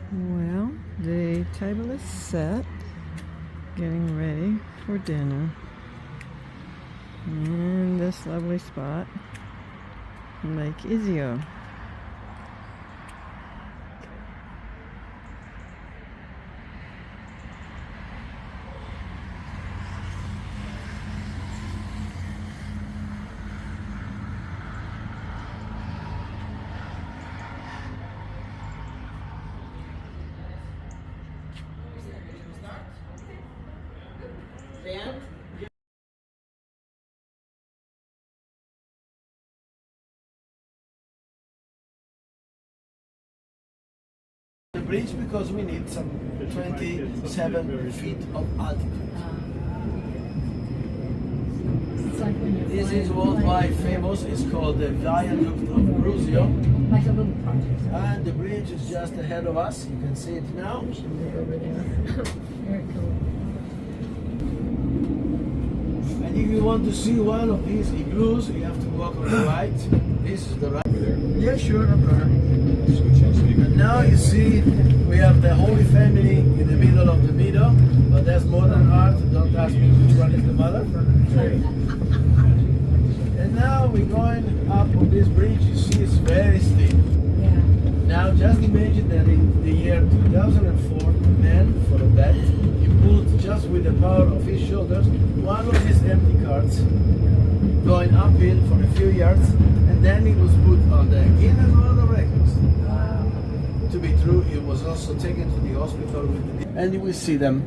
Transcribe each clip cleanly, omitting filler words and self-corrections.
Well, the table is set, getting ready for dinner. In this lovely spot, Lake Iseo. The bridge because we need some 27 feet of altitude. This is worldwide famous. It's called the Viaduct of Brusio. And the bridge is just ahead of us. You can see it now. And if you want to see one of these igloos, you have to walk on the right. This is the right. Yeah, sure, no problem. And now you see we have the Holy Family in the middle of the middle, but there's more than art. Don't ask me which one is the mother. And now we're going up on this bridge. You see it's very steep. Yeah. Now just imagine that in the year 2004, a man for a bet, he pulled just with the power of his shoulders one of his empty carts going uphill for a few yards, and then he was put on the Guinness World of Records. To be true, he was also taken to the hospital with the... And you will see them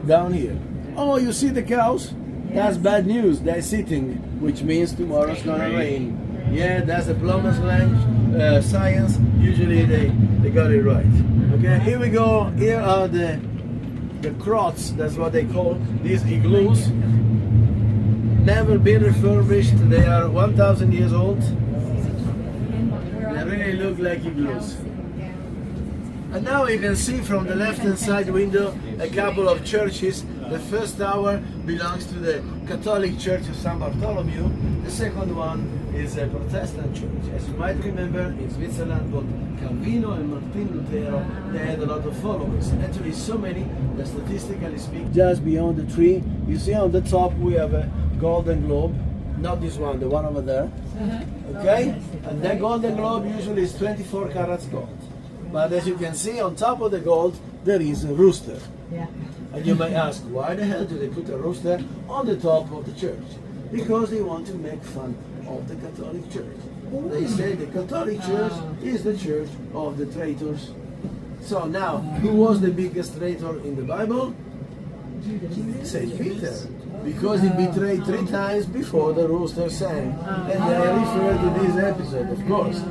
down here. Oh, you see the cows? Yes. That's bad news. They're sitting, which means tomorrow's gonna rain. Yeah, that's the plumber's language, science. Usually they got it right. Okay, here we go. Here are the crots. That's what they call these igloos. Never been refurbished. They are 1,000 years old. They really look like igloos. And now you can see from the left-hand side window a couple of churches. The first tower belongs to the Catholic Church of San Bartholomew. The second one is a Protestant church. As you might remember, in Switzerland, both Calvino and Martin Lutero, they had a lot of followers. Actually, so many that statistically speaking, just beyond the tree, you see on the top we have a golden globe. Not this one, the one over there. Okay? And that golden globe usually is 24 carats gold. But as you can see, on top of the gold, there is a rooster. Yeah. And you may ask, why the hell do they put a rooster on the top of the church? Because they want to make fun of the Catholic Church. They say the Catholic Church is the church of the traitors. So now, who was the biggest traitor in the Bible? Saint Peter. Because he betrayed 3 times before the rooster sang. And I refer to this episode, of course.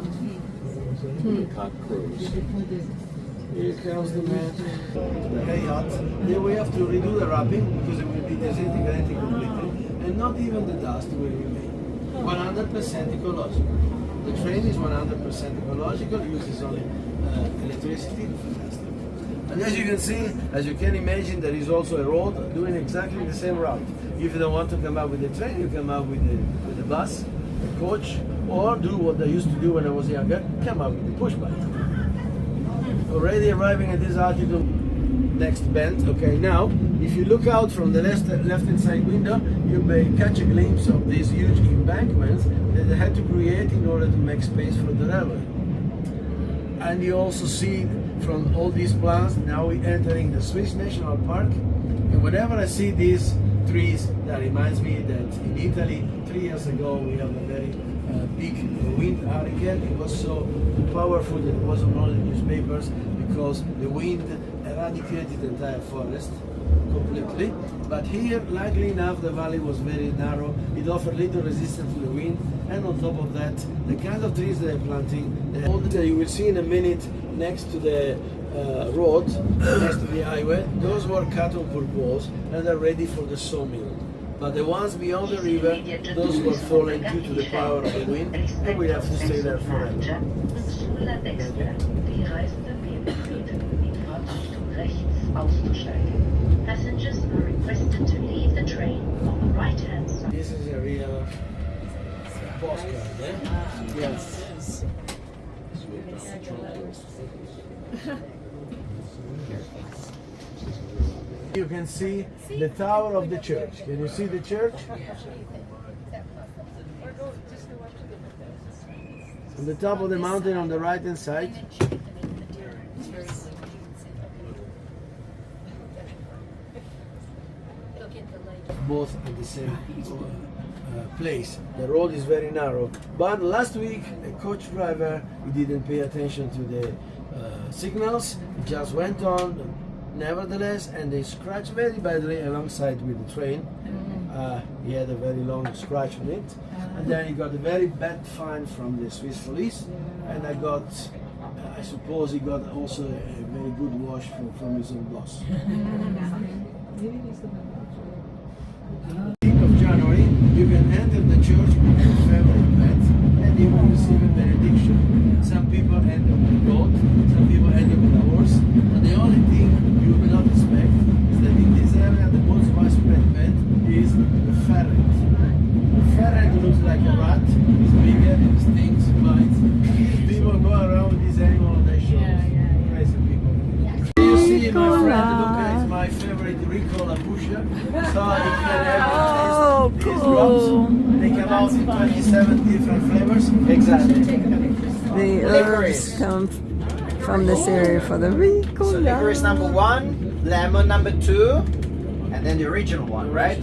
Here comes the man. The hay hut. Here we have to redo the wrapping because it will be disintegrating completely, and not even the dust will remain. 100% ecological. The train is 100% ecological, uses only electricity. Fantastic. And as you can see, as you can imagine, there is also a road doing exactly the same route. If you don't want to come out with the train, you come out with the bus, the coach, or do what I used to do when I was younger, come out with the push bike. Already arriving at this altitude, next bend. Okay, now if you look out from the left-hand side window, you may catch a glimpse of these huge embankments that they had to create in order to make space for the railway. And you also see from all these plans, now we're entering the Swiss National Park. And whenever I see these trees, that reminds me that in Italy 3 years ago we have a very big wind hurricane. It was so powerful that it wasn't on the newspapers because the wind eradicated the entire forest completely. But here, luckily enough, the valley was very narrow. It offered little resistance to the wind, and on top of that, the kind of trees they're planting, all that you will see in a minute next to the road, next to the highway, those were cattle purpose and are ready for the sawmill. But the ones beyond the river, those were fallen due to the power of the wind, and we have to stay there forever. Passengers are requested to leave the train on the right-hand side. This is a real postcard, eh? Yes. You can see the tower of the church. Can you see the church? On the top of the mountain on the right hand side. Both at the same place. The road is very narrow. But last week, a coach driver, he didn't pay attention to the signals. He just went on, nevertheless, and they scratched very badly alongside with the train. He had a very long scratch on it. And then he got a very bad fine from the Swiss police. And I suppose he got also a very good wash from his own boss. Of January, you can enter the church with your favorite pet and you will receive a benediction. Some people enter with a goat, some people enter with a horse, but the only thing you will not expect is that in this area the most widespread pet is the ferret. The ferret looks like a rat, it's bigger, it stings, it bites. People go around with this animal on their shoulders. Crazy people. You see my friend Luca is my favorite Ricola pusher, so he can have these drops. They come out in 27 different flavors. Exactly. The herbs come from this area for the Ricola. So licorice number 1, lemon number 2, and then the original one, right?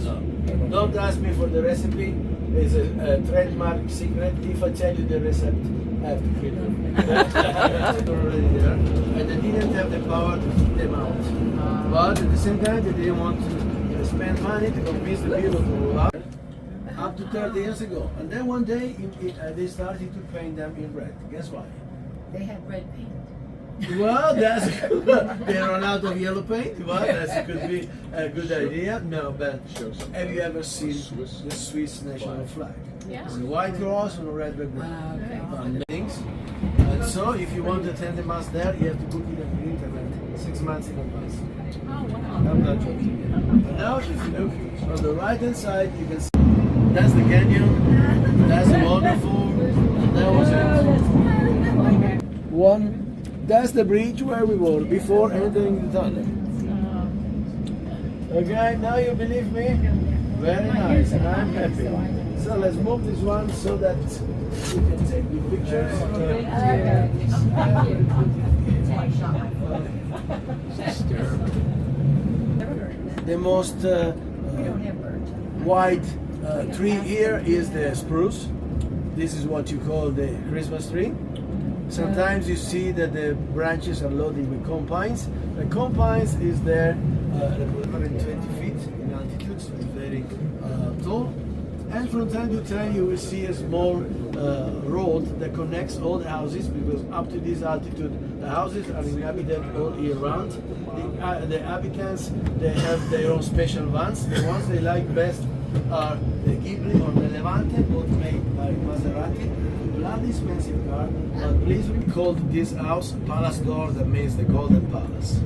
Don't ask me for the recipe. It's a trademark secret. If I tell you the recipe, I have to kill them. It's already there. And they didn't have the power to keep them out. But at the same time, they didn't want to spend money to convince the people to roll out. Up to 30 years ago. And then one day, they started to paint them in red. Guess why? They had red paint. Well, that's they run out of yellow paint. Well, that could be a good idea. No, but have you ever seen the Swiss national flag? Yeah. It's a white cross on a red background. Things. And so, if you want to attend the mass there, you have to book it on the internet 6 months in advance. Oh, wow. I'm not joking. But now, if you look on the right hand side, you can see that's the canyon. That's wonderful. That was it. One. That's the bridge where we were before entering the tunnel. Okay, now you believe me? Very nice, and I'm happy. So let's move this one so that we can take good pictures. The most wide tree here is the spruce. This is what you call the Christmas tree. Sometimes you see that the branches are loaded with compines. The compines is there 120 feet in altitude, so it's very tall. And from time to time you will see a small road that connects all the houses, because up to this altitude the houses are inhabited all year round. The inhabitants, they have their own special vans. The ones they like best are the Ghibli or the Levante, both made by Maserati. Bloody expensive car, but please, we called this house Palace Door, that means the Golden Palace.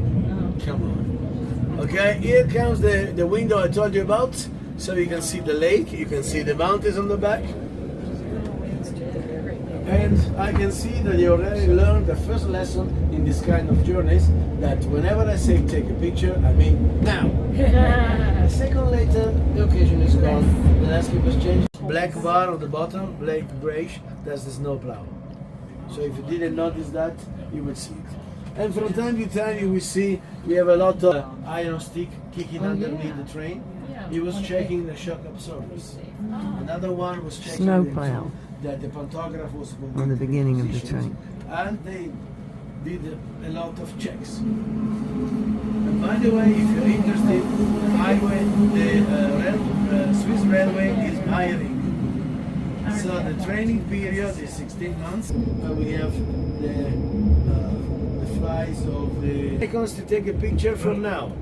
Come on. Okay, here comes the window I told you about, so you can see the lake, you can see the mountains on the back. And I can see that you already learned the first lesson in this kind of journeys, that whenever I say take a picture, I mean now. A second later, the occasion is gone, the landscape has changed. Black bar on the bottom, black grayish, that's the snow plow. So if you didn't notice that, you would see it. And from time to time you will see we have a lot of iron stick kicking underneath the train. He was checking the shock absorbers. Another one was checking Snow plow that the pantograph was on the beginning of the train. And they did a lot of checks. And by the way, if you're interested, the highway, the Swiss railway is hiring. So the training period is 16 months, and we have the flights of the seconds to take a picture from now.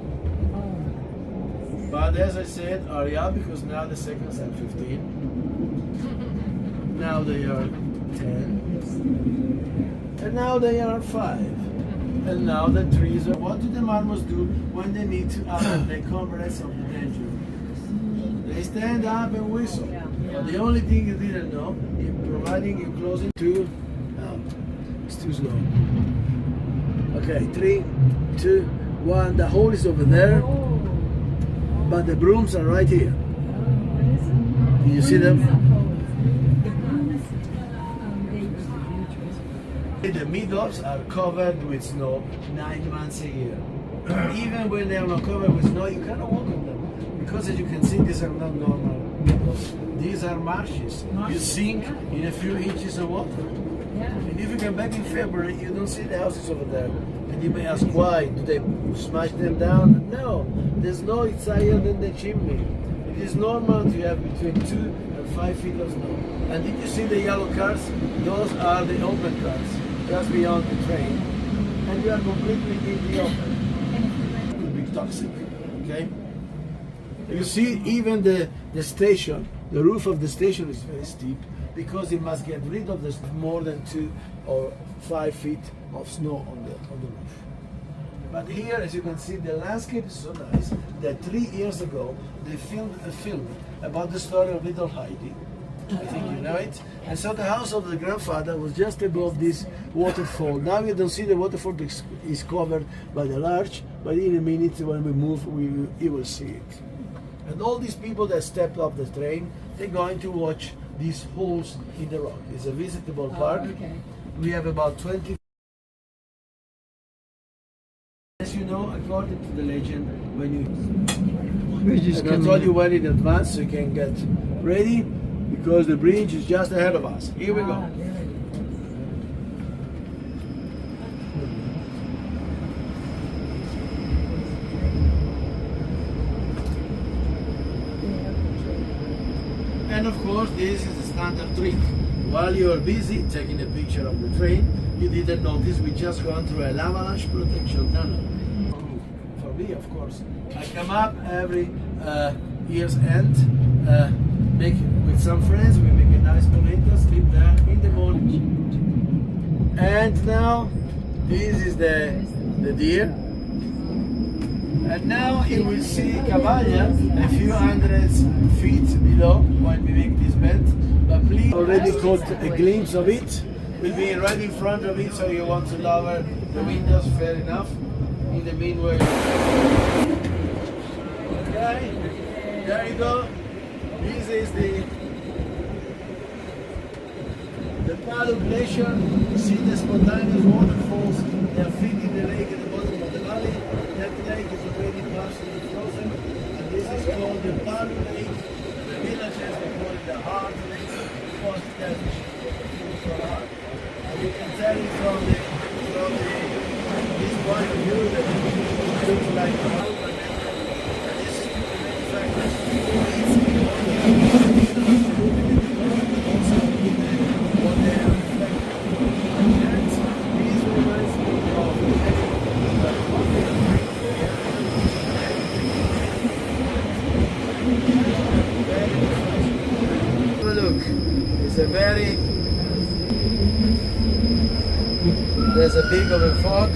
But as I said, hurry up, because now the seconds are 15. Now they are 10. And now they are 5. And now the trees are. What do the marmots do when they need to alert their comrades of the danger? They stand up and whistle. But the only thing you didn't know, providing you closing to, it's too slow. Okay, 3, 2, 1. The hole is over there, but the brooms are right here. Do you see them? The meadows are covered with snow 9 months a year. Even when they are not covered with snow, you cannot walk on them. Because as you can see, these are not normal meadows. These are marshes. You sink in a few inches of water. And if you come back in February, you don't see the houses over there. And you may ask why? Do they smash them down? No. The snow is higher than the chimney. It is normal to have between 2 and 5 feet of snow. And did you see the yellow cars? Those are the open cars, just beyond the train. And you are completely in the open. It could be toxic, okay? You see, even the station, the roof of the station is very steep because it must get rid of this more than 2 or 5 feet of snow on the roof. But here, as you can see, the landscape is so nice that 3 years ago they filmed a film about the story of little Heidi. I think you know it. And so the house of the grandfather was just above this waterfall. Now you don't see the waterfall because is covered by the larch, but in a minute when we move, you will see it. And all these people that stepped off the train, they're going to watch these holes in the rock. It's a visitable park. We have about 20. As you know, according to the legend, when you I told you well in advance so you can get ready because the bridge is just ahead of us. Here we go. And of course, this is a standard trick. While you are busy taking a picture of the train, you didn't notice we just gone through an avalanche protection tunnel. For me, of course. I come up every year's end, make with some friends, we make a nice polenta, sleep there in the morning. And now, this is the deer. And now you will see Cavaglia a few hundred feet below when we make this bend. But please, already caught a glimpse of it. We'll be right in front of it, so you want to lower the windows, fair enough. In the meanwhile, okay, there you go. This is the Palu Glacier. You see the spontaneous waterfalls. They are feeding the lake at the bottom of the valley. That lake is already partially frozen, and this is called the Palu Lake. The villagers they call it the Heart Lake, because there's a for heart. And you can tell it from this point of view that it looks like a heart, and this is the main factor. There's a big of a fog.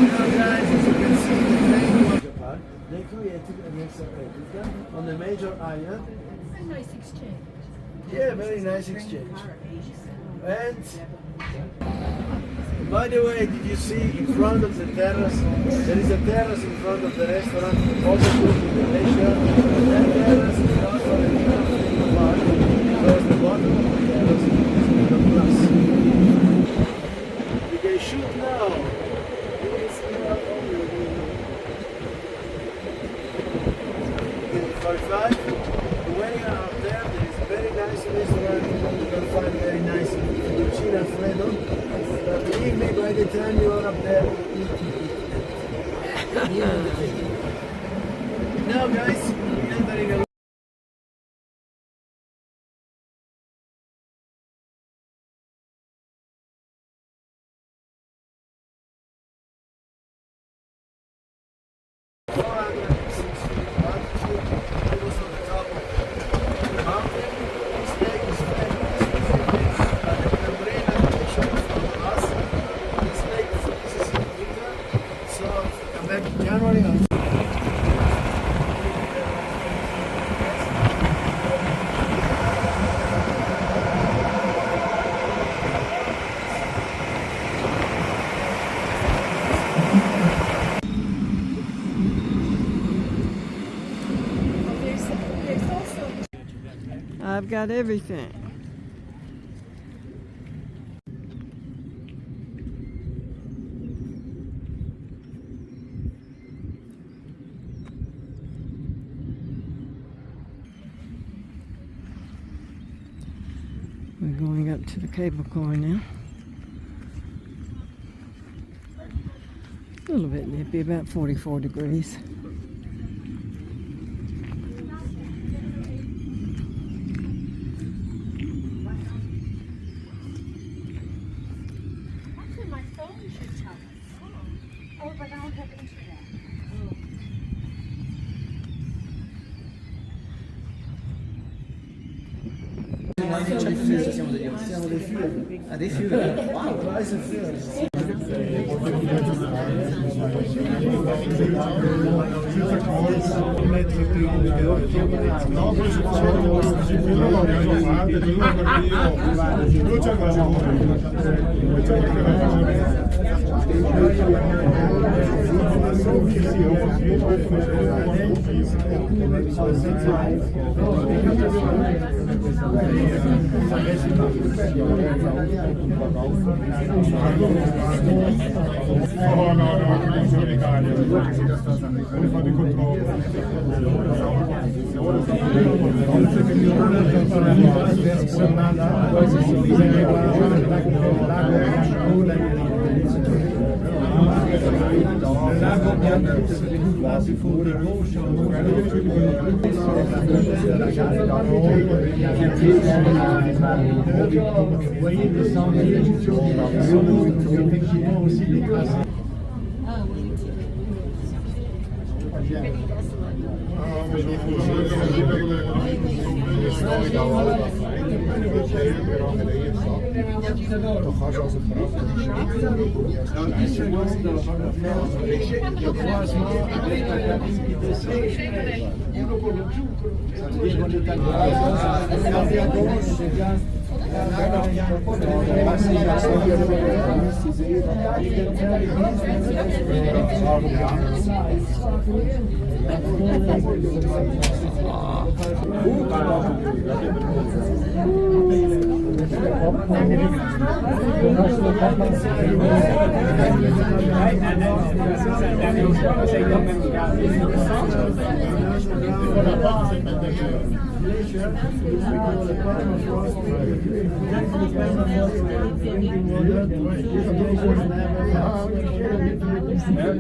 Now guys, as you can see, the train park, they created an extra replica on the major island. A nice exchange. Yeah, very nice exchange. And by the way, did you see in front of the terrace, there is a terrace in front of the restaurant, also good with the glacier. That terrace is not for a big park, because the bottom of the terrace is made of glass. You can shoot now. In 45, when you are up there is a very nice restaurant. You can find very nice fettuccine alfredo. But believe me, by the time you are up there, now guys, we're entering a January. I've got everything. We're going up to the cable car now. A little bit nippy, about 44 degrees. Actually, my phone should tell us. Oh, but I don't have internet. Siamo dei fiori. Ah, dei fiori. Wow, No, non sono in Italia, volevo fare il controllo.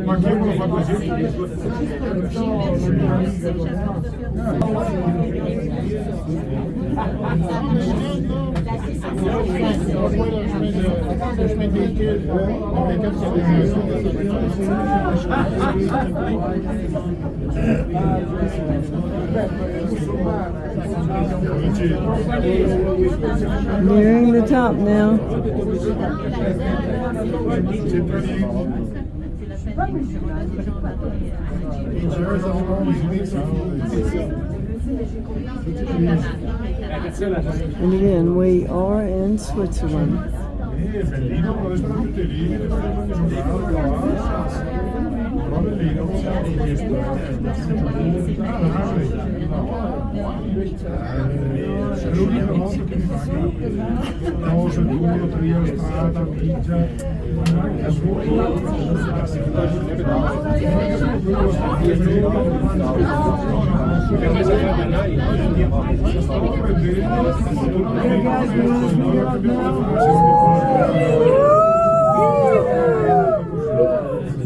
Ma chi lo fa così? Nearing the top now. And again, we are in Switzerland.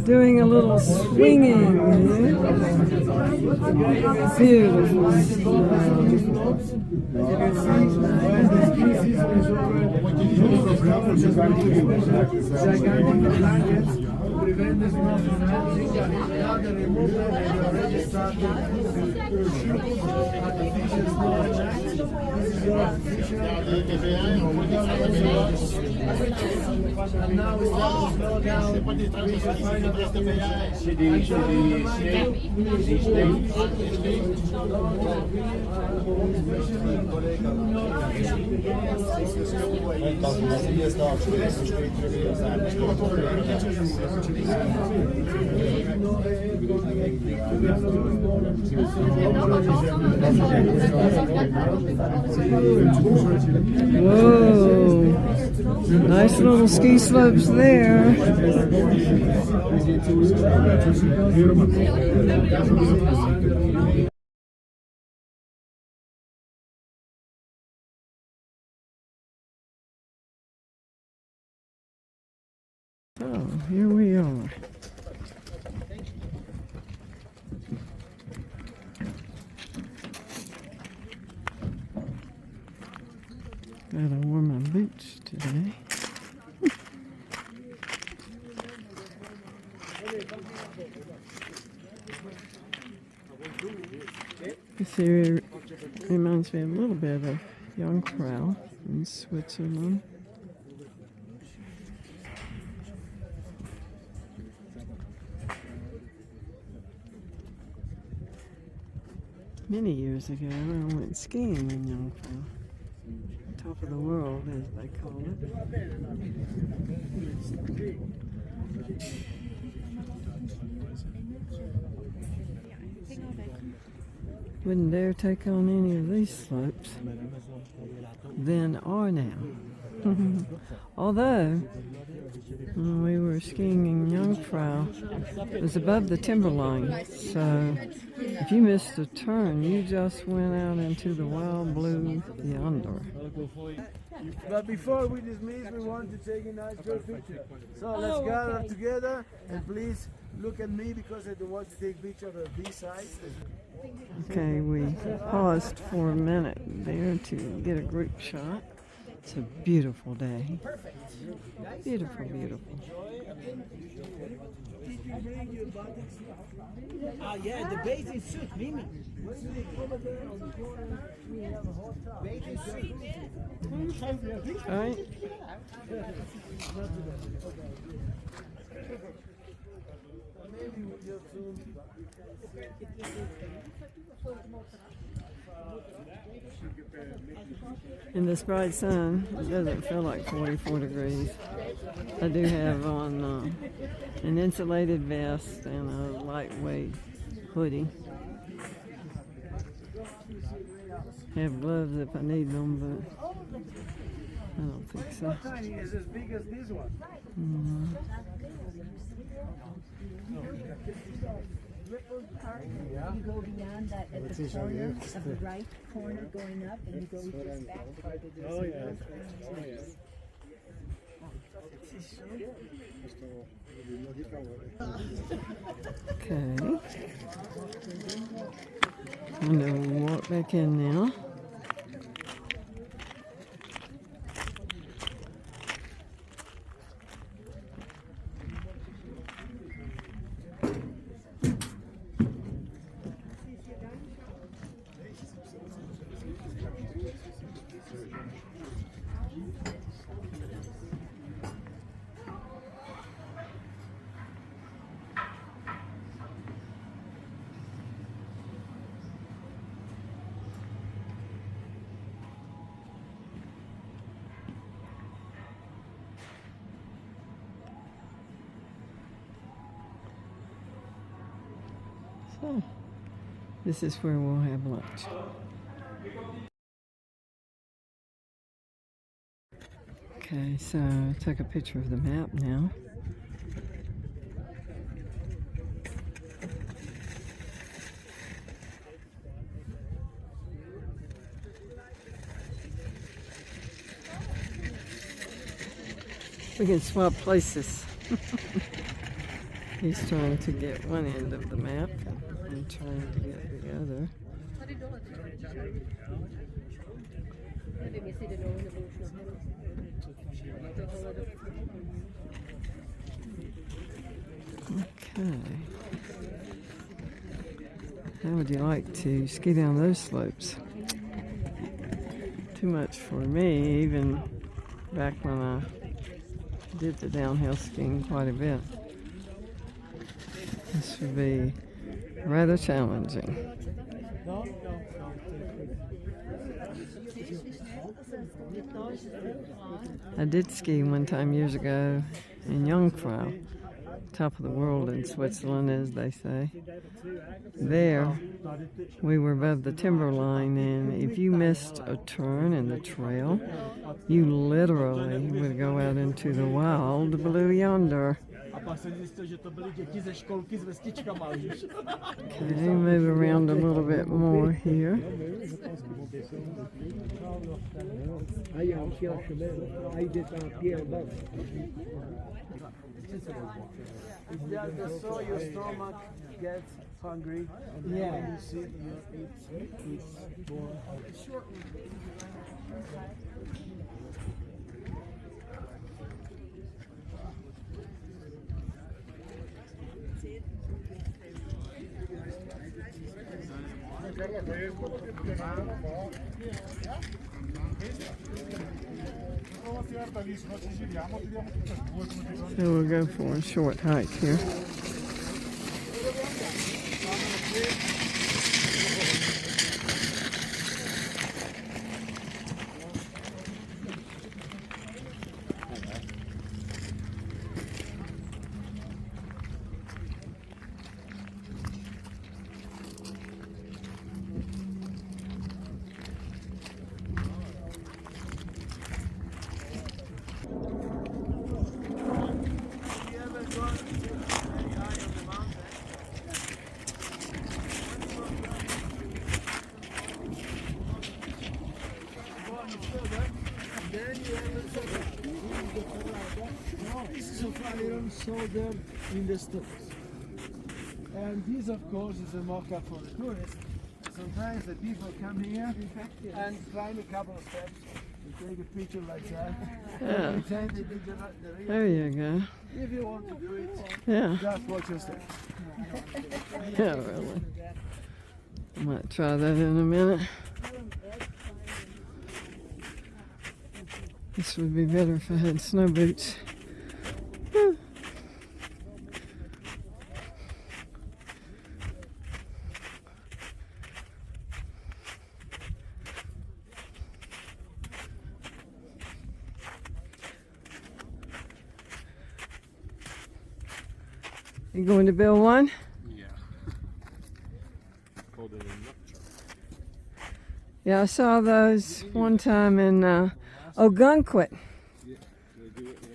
Doing a little swinging. Beautiful. And now we start to slow down. We should find out the Whoa, nice little ski slopes there. So here we are. Gotta wear my boots today. This area reminds me a little bit of Jungfrau in Switzerland. Many years ago, I went skiing in Jungfrau. Top of the world, as they call it. Wouldn't dare take on any of these slopes then or now. Although, when we were skiing in Jungfrau, it was above the timberline, so if you missed a turn, you just went out into the wild blue yonder. But before we dismiss, we want to take a nice group picture. So let's gather together and please look at me because I don't want to take pictures of these sides. Okay, we paused for a minute there to get a group shot. It's a beautiful day. Beautiful, beautiful. Yeah, the bathing suit, Mimi. Bathing suit. All right. In this bright sun, it doesn't feel like 44 degrees. I do have on an insulated vest and a lightweight hoodie. Have gloves if I need them, but I don't think so. Tiny is as big as this one. You go beyond that at the corner of the right corner going up and you go just back. Oh yeah. Oh yeah. Okay. I'm gonna walk back in now. So, this is where we'll have lunch. Okay, so I took a picture of the map now. We can swap places. He's trying to get one end of the map and I'm trying to get the other. Okay. How would you like to ski down those slopes? Too much for me, even back when I did the downhill skiing quite a bit. This would be rather challenging. I did ski one time years ago in Jungfrau, top of the world in Switzerland, as they say. There, we were above the timberline, and if you missed a turn in the trail, you literally would go out into the wild blue yonder. Okay, move around a little bit more here. So your stomach gets hungry, and then when you sit, you eat more. So we'll go for a short hike here. This is a iron solder in the stores. And this, of course, is a mock-up for the tourists. Sometimes the people come here and climb a couple of steps and take a picture like that. Yeah. Pretend they did the real. There you go. If you want to do it, Yeah. just watch your steps. Yeah, really. I might try that in a minute. This would be better if I had snow boots. Whew. You going to build one? Yeah. Called it a nuptial. Yeah, I saw those one time in Ogunquit. Yeah, they do it now.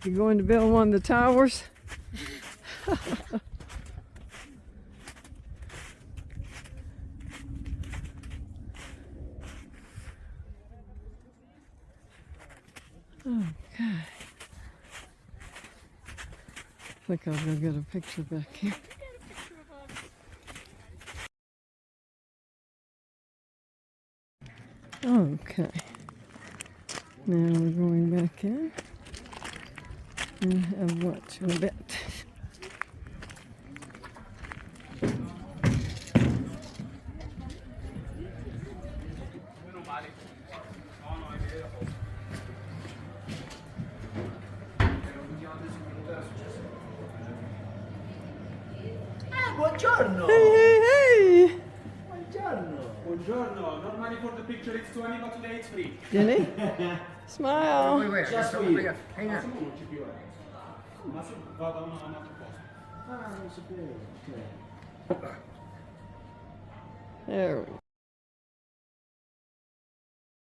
You going to build one of the towers? Okay. I think I'll go get a picture back here. Okay. Now we're going back in and have lunch in a bit. Buongiorno! Hey, hey, hey! Buongiorno! Buongiorno, normally for the picture it's 20, but today it's free. Jenny, smile. Just for you. Ma se vado a un altro posto. Ah, non sapevo. Ok. There we go.